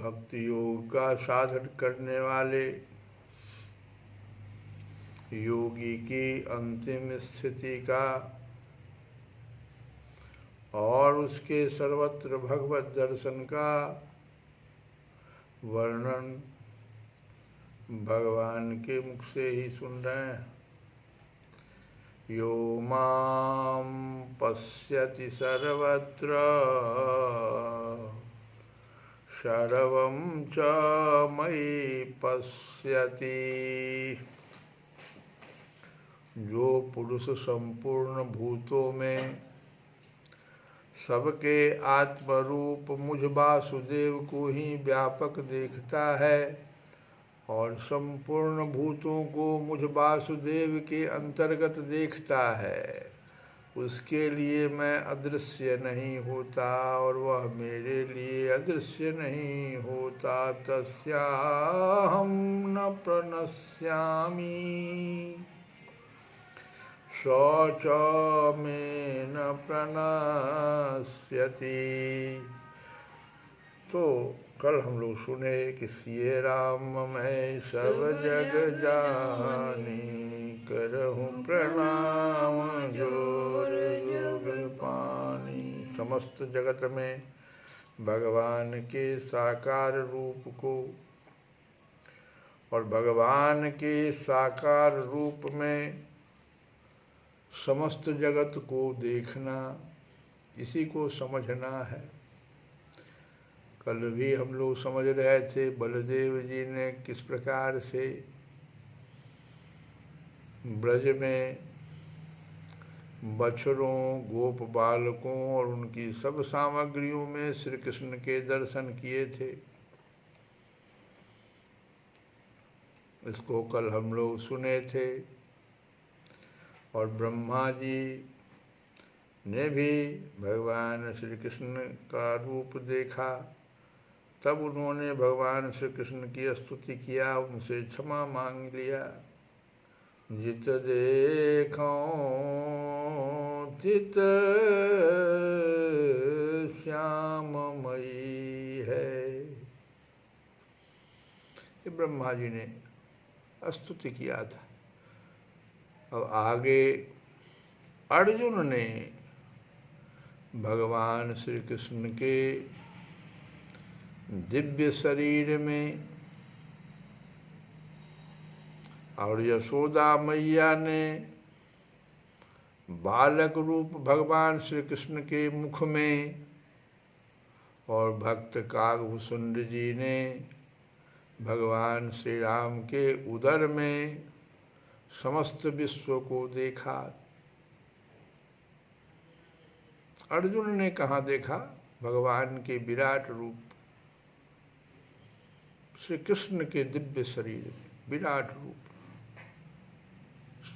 भक्ति योग का साधन करने वाले योगी की अंतिम स्थिति का और उसके सर्वत्र भगवत दर्शन का वर्णन भगवान के मुख से ही सुन रहे हैं। यो मां पश्यति सर्वत्र सर्वं च मयि पश्यति। जो पुरुष संपूर्ण भूतों में सबके आत्मरूप मुझ वासुदेव को ही व्यापक देखता है और संपूर्ण भूतों को मुझ वासुदेव के अंतर्गत देखता है, उसके लिए मैं अदृश्य नहीं होता और वह मेरे लिए अदृश्य नहीं होता। तस्याहं न प्रणश्यामि स च मे न प्रणश्यति। तो कल हम लोग सुने कि सिए राम मैं सब जग जानी, करहूँ प्रणाम जोर जुग पानी। समस्त जगत में भगवान के साकार रूप को और भगवान के साकार रूप में समस्त जगत को देखना, इसी को समझना है। कल भी हम लोग समझ रहे थे बलदेव जी ने किस प्रकार से ब्रज में बछड़ों, गोप बालकों और उनकी सब सामग्रियों में श्री कृष्ण के दर्शन किए थे। इसको कल हम लोग सुने थे। और ब्रह्मा जी ने भी भगवान श्री कृष्ण का रूप देखा, तब उन्होंने भगवान श्री कृष्ण की स्तुति किया, उनसे क्षमा मांग लिया। जित देखो चित श्याममयी है, ये ब्रह्मा जी ने स्तुति किया था। अब आगे अर्जुन ने भगवान श्री कृष्ण के दिव्य शरीर में और यशोदा मैया ने बालक रूप भगवान श्री कृष्ण के मुख में और भक्त कागभूषुंड जी ने भगवान श्री राम के उदर में समस्त विश्व को देखा। अर्जुन ने कहाँ देखा? भगवान के विराट रूप श्री कृष्ण के दिव्य शरीर में विराट रूप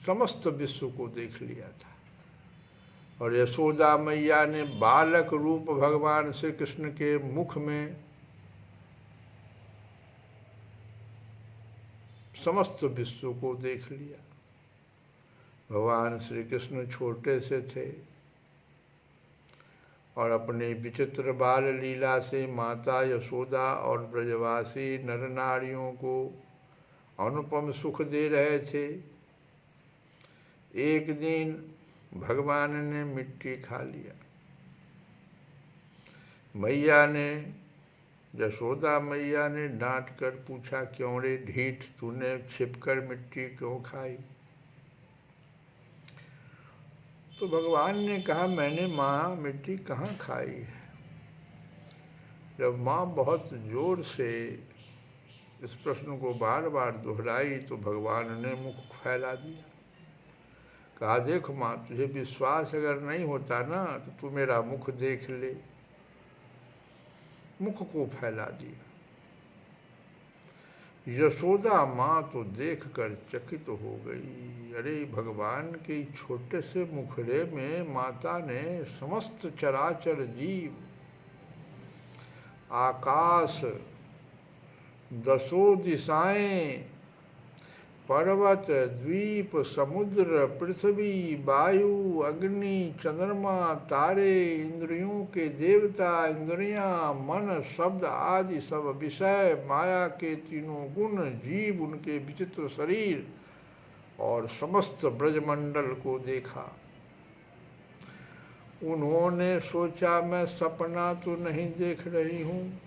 समस्त विश्व को देख लिया था। और यशोदा मैया ने बालक रूप भगवान श्री कृष्ण के मुख में समस्त विश्व को देख लिया। भगवान श्री कृष्ण छोटे से थे और अपने विचित्र बाल लीला से माता यशोदा और ब्रजवासी नर नारियों को अनुपम सुख दे रहे थे। एक दिन भगवान ने मिट्टी खा लिया। मैया ने, यशोदा मैया ने डांट कर पूछा, क्यों रे ढीठ, तूने छिपकर मिट्टी क्यों खाई? तो भगवान ने कहा, मैंने माँ मिट्टी कहाँ खाई है। जब माँ बहुत जोर से इस प्रश्न को बार बार दोहराई तो भगवान ने मुख फैला दिया। कहा, देख माँ, तुझे विश्वास अगर नहीं होता ना तो तू मेरा मुख देख ले। मुख को फैला दिया। यशोदा माँ तो देखकर चकित हो गई। अरे भगवान के छोटे से मुखड़े में माता ने समस्त चराचर जीव, आकाश, दसों दिशाएं, पर्वत, द्वीप, समुद्र, पृथ्वी, वायु, अग्नि, चंद्रमा, तारे, इंद्रियों के देवता, इंद्रियां, मन, शब्द आदि सब विषय, माया के तीनों गुण, जीव, उनके विचित्र शरीर और समस्त ब्रजमंडल को देखा। उन्होंने सोचा मैं सपना तो नहीं देख रही हूँ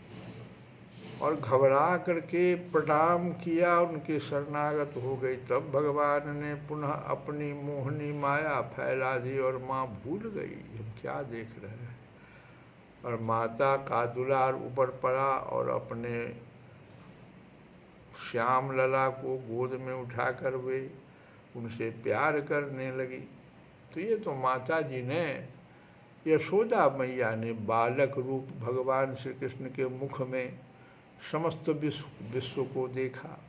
और घबरा करके प्रणाम किया, उनके शरणागत हो गई। तब भगवान ने पुनः अपनी मोहनी माया फैला दी और माँ भूल गई हम क्या देख रहे हैं। और माता का दुलार ऊपर पड़ा और अपने श्याम लला को गोद में उठाकर वे उनसे प्यार करने लगी। तो ये तो माता जी ने, यशोदा मैया ने बालक रूप भगवान श्री कृष्ण के मुख में समस्त विश्व को देखा,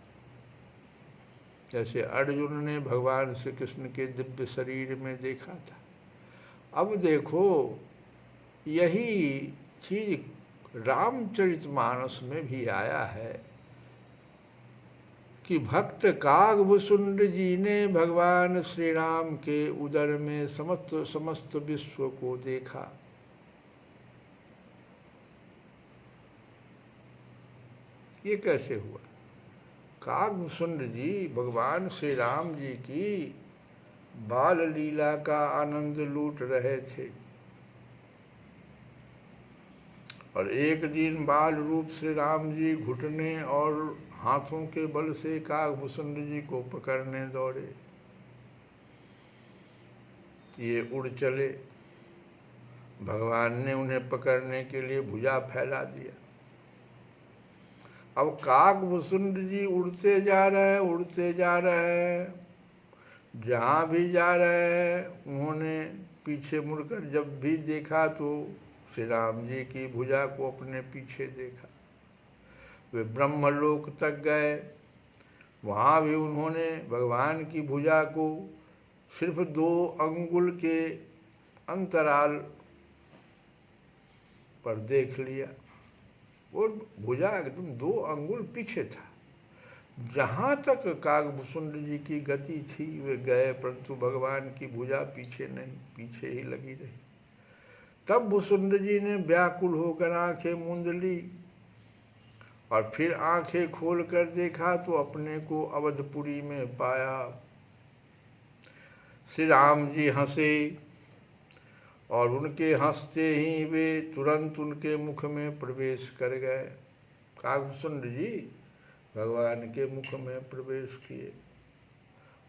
जैसे अर्जुन ने भगवान श्री कृष्ण के दिव्य शरीर में देखा था। अब देखो यही चीज रामचरितमानस में भी आया है कि भक्त कागभूषुंड जी ने भगवान श्री राम के उदर में समस्त विश्व को देखा। ये कैसे हुआ? कागभूषुंड जी भगवान श्री राम जी की बाल लीला का आनंद लूट रहे थे और एक दिन बाल रूप श्री राम जी घुटने और हाथों के बल से कागभूषुंड जी को पकड़ने दौड़े। ये उड़ चले, भगवान ने उन्हें पकड़ने के लिए भुजा फैला दिया। अब कागभूषुंड जी उड़ते जा रहे हैं, जहाँ भी जा रहे हैं उन्होंने पीछे मुड़कर जब भी देखा तो श्री राम जी की भुजा को अपने पीछे देखा। वे ब्रह्मलोक तक गए, वहाँ भी उन्होंने भगवान की भुजा को सिर्फ 2 अंगुल के अंतराल पर देख लिया। वो भुजा एकदम 2 अंगुल पीछे था। जहाँ तक कागभूषुंड जी की गति थी वे गए, परंतु भगवान की भुजा पीछे नहीं, पीछे ही लगी रही। तब भूषुंड जी ने व्याकुल होकर आंखें मूंद ली और फिर आंखें खोलकर देखा तो अपने को अवधपुरी में पाया। श्री राम जी हंसे और उनके हंसते ही वे तुरंत उनके मुख में प्रवेश कर गए। कागभूषुंड जी भगवान के मुख में प्रवेश किए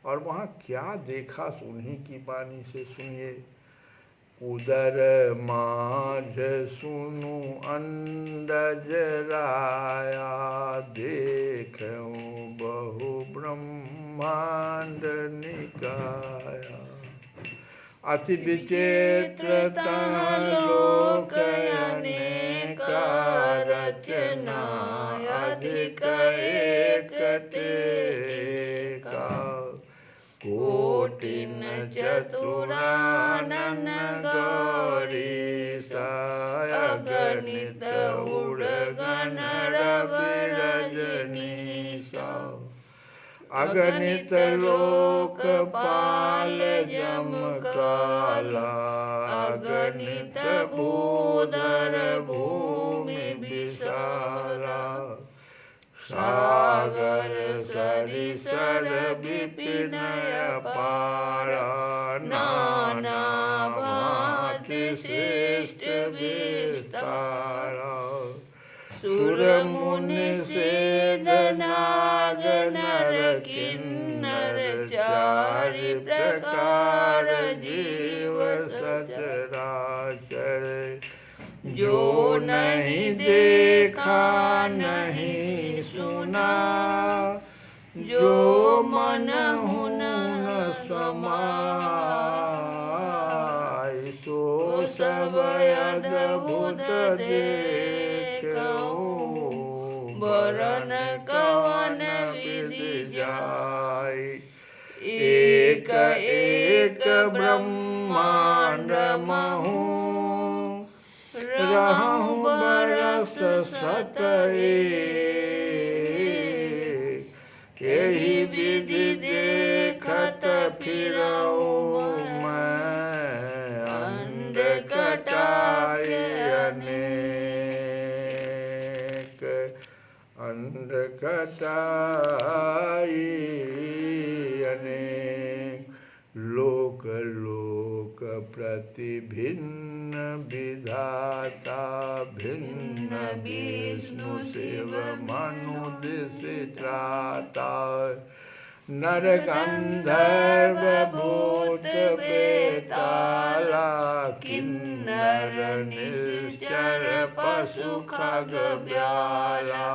और वहाँ क्या देखा उन्हीं की वाणी से सुनिए। उदर माझ सुनु अंडज राया, देखूं बहु ब्रह्मांड निकाया। अति विचित्रता लोक अनेका रचना, अधिक एकते का। कोटिन चतुरानन गौरी सा, अगणित उड़गन रवि रजनी सा। अगणित लोकपाल जम काला, अगणित भूधर भूमि विशाला। सागर सरिसर विपिनय पारा, नाना भांति श्रेष्ठ विस्तारा। सुर मुनि सेद नाग नर किन्नर, चारि प्रकार जीव सचराचर। जो नहीं देखा नहीं सुना, जो मन हुन समाय। सो सब अद्भुत देखूं, बरन कवन विधि जाय। एक एक ब्रह्मांड महु, रहूं बरस सत एक। यही विधि देखत फिरऊं मैं, अंध कटाए अनेक। अंध कटाए अनेक। लोक लोक प्रति भिन्न विधाता, भिन्न विष्णु शिव मनु दिश त्राता। नर गंधर्व भूत बेताला किन्नर निश्चर पशु खग ब्याला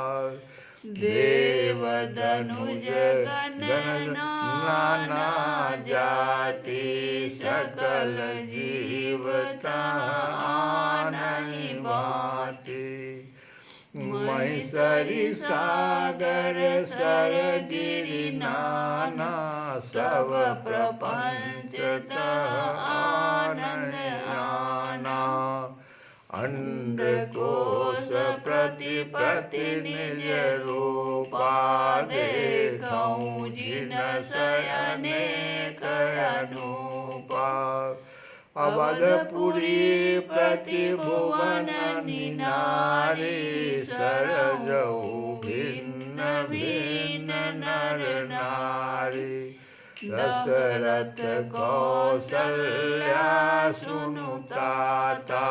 देव धनुज गण नाना जाति सकल जीवता आननि भांति महिषरी सागर सर गिरि नाना सब प्रपंच आनन आना अंडकोश प्रति प्रति निज रूपा देखऊँ जिन अनेक अनूपा अवधपुरी प्रति भुवन निनारी सरजऊ भिन्न भिन्न नर नारी दशरथ कौसल्या सुनुताता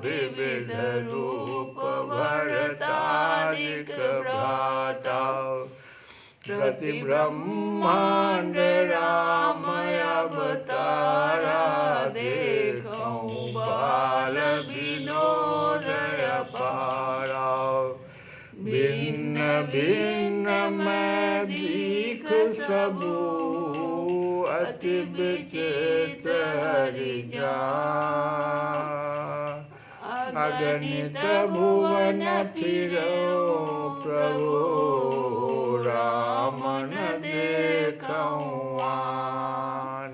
विविध रूप भरतादिक भ्राता प्रति ब्रह्मांड राम अवतारा देखऊँ बाल विनोद अपारा भिन्न भिन्न मैं दीख सबू अति विचित्र हरि जान अगणित भुवन फिरो प्रभु राम न देखऊँ आन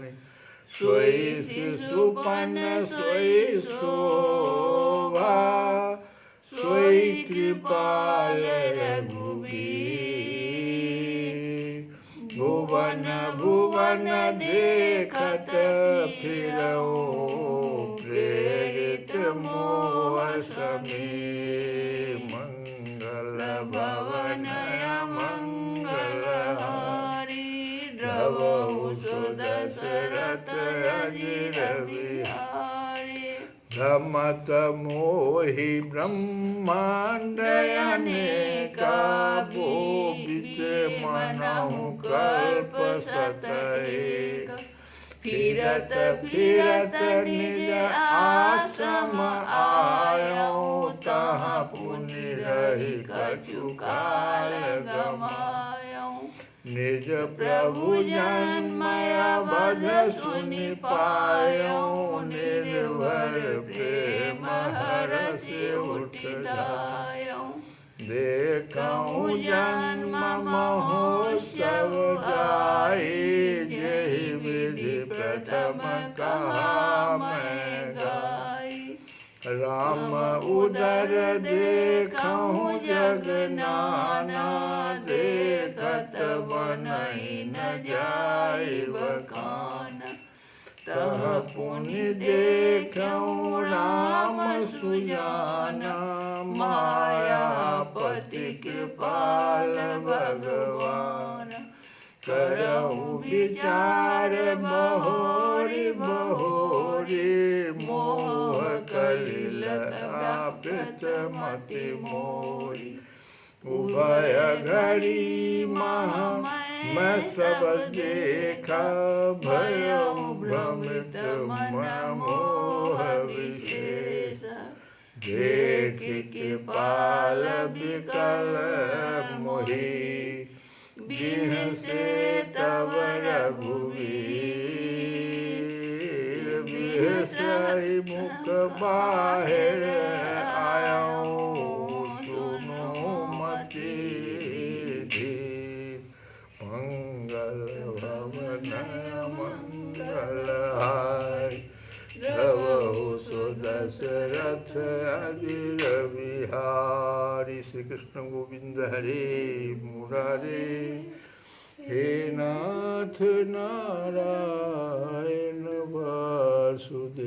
सोई शिशुपन सोई शोभा सोई कृपाल रघुबीर भुवन भुवन देखत फिरऊँ प्रेरित मोह समीर मंगल भवन मंगल हारी द्रवहु सुदशरथ अजिर बिहारी भ्रमत मोहि ब्रह्मांड अनेका बोबित मनहु कल्प सतएक फिरत फिरत निज आश्रम आयो तहाँ पुनि रहि कछु काल गमायो निज प्रभु जन्म अवध सुनि पायो निर्भर प्रेम हरषि उठ धायो देखऊँ जन्म महोत्सव गाई जेहि विधि प्रथम कहा मैं गाई राम उदर देखऊँ जग नाना देखत बनहि न जाय बखाना तह पुनि देखऊँ राम सुजाना मायापति कृपाल भगवान करऊँ विचार बहोरी बहोरी मोह कलिल आपित मति मोरी उभय घड़ी महा मैं सब देखा भयऊँ भ्रमित मन मोह विशेष देख कृपाल विकल मोहि बिहसे तब रघुवीर बिहसई मुख बाहिर आयो सुनो मति धीर मंगल भवन मंगल हाय द्रवहु सुदशरथ अजिर बिहारी। श्री कृष्ण गोविंद हरे मुरारे हे नाथ नारायण वासुदेवा।